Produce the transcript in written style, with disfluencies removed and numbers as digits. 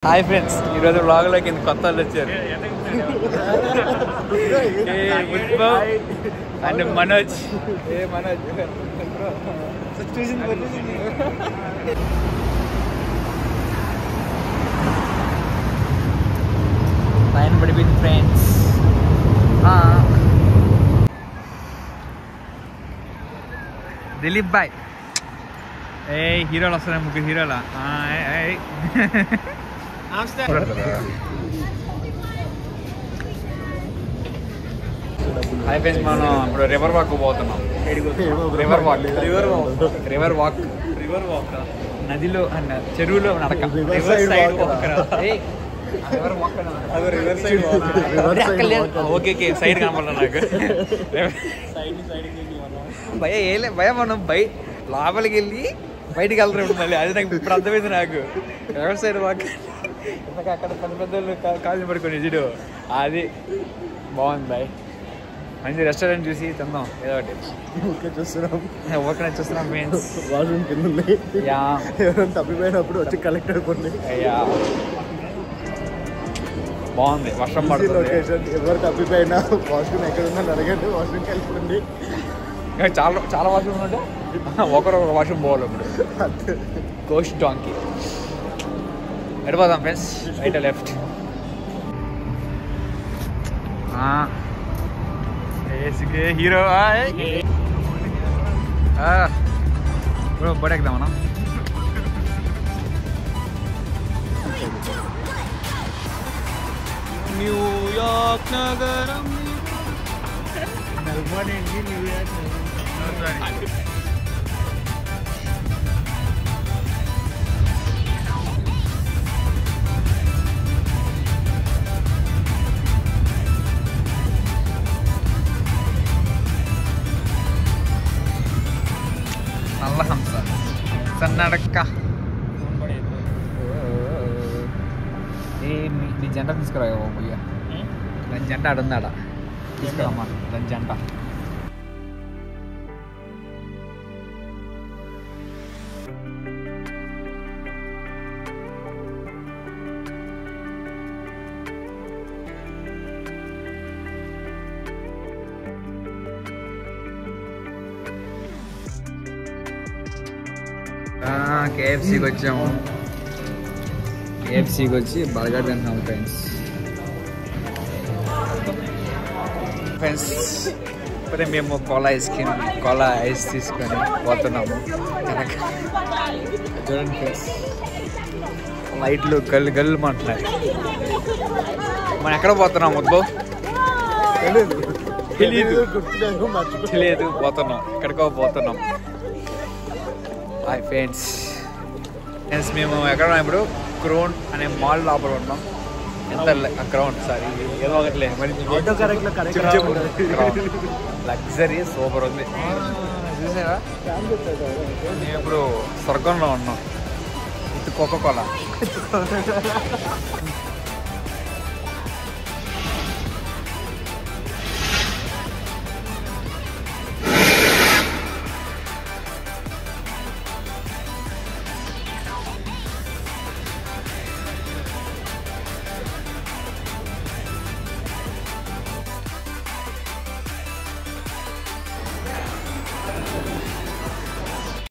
Hi friends, ఈరోజు వ్లాగ్లోకి కొత్త వాళ్ళు వచ్చారు. అండ్ మనోజ్. లైన్ పడిపోయింది ఫ్రెండ్స్. దిలీప్ బాయ్. ఏ హీరోలు వస్తారు, ముగ్గురు హీరోలా. హాయ్ ఫ్రెండ్స్, మనం ఇప్పుడు రివర్ వాక్ పోతున్నాం. రివర్ వాక్ నదిలో చెరువులో నడక. ఓకే సైడ్ కనపడాలి నాకు. భయ ఏలే భయ, మనం లోపలికి వెళ్ళి బయటికి వెళ్తారు మళ్ళీ. అది నాకు ఇప్పుడు అర్థమైంది. నాకు రివర్ సైడ్ వాక్ అక్కడ పెద్ద పెద్దలు కాళ్ళు పడుకొని చూడు, అది బాగుంది బాయ్. మంచి రెస్టారెంట్ చూసి తిందాం ఏదో ఒకటి. చూస్తున్నాం ఫ్రెండ్స్. వాష్రూమ్ కింద ఉన్నాయి. ఎవరైనా తప్పిపోయినప్పుడు వచ్చి కలెక్ట్ అయిపోయింది. అయ్యా బాగుంది, వర్షం పడుతుంది. లొకేషన్ ఎవరు తప్పిపోయినా వాష్రూమ్ ఎక్కడ ఉందని అడగండి, వాష్రూమ్కి వెళ్ళిపోండి. చాలా చాలా వాష్రూమ్ ఉంటే ఒకరు వాష్రూమ్ పోవాలి. ఇప్పుడు కోస్ట్ డాంకీ ఎడిపోదాం ఫ్రెండ్స్, రైట్ లెఫ్ట్. హీరో ఇప్పుడు బడెక్దాం మనం. న్యూయార్క్ నగరం. నల్ల హంస సన్నడక్క. నీ జంట తీసుకురా పోయ్యా. దాని జంట ఆడుందాడ, తీసుకురామ్మా దాని జంట. కేఎఫ్సీకి వచ్చాము. కేఎఫ్సీకి వచ్చి బర్గర్ తింటున్నాము ఫ్రెండ్స్. ఇప్పుడే మేము కోలా ఐస్ తీసుకొని పోతున్నాము. చూడండి ఫ్రెండ్స్, లైట్లు గల్లు గల్లు అంటున్నాయి. మనం ఎక్కడ పోతున్నాం వద్దు తెలియదు, పోతున్నాం ఎక్కడికో పోతున్నాం. హాయ్ ఫ్రెండ్స్, మేము ఎక్కడ ఉన్నాం ఇప్పుడు? క్రౌన్ అనే మాల్ లోపల ఉన్నాం. ఎంత క్రౌన్ సారీ ఏదో ఒకట్లే, లగ్జరీ సూపర్ ఉంది. చూసారా, మేము ఇప్పుడు స్వర్గంలో ఉన్నాం. ఇది కోకోకోలా.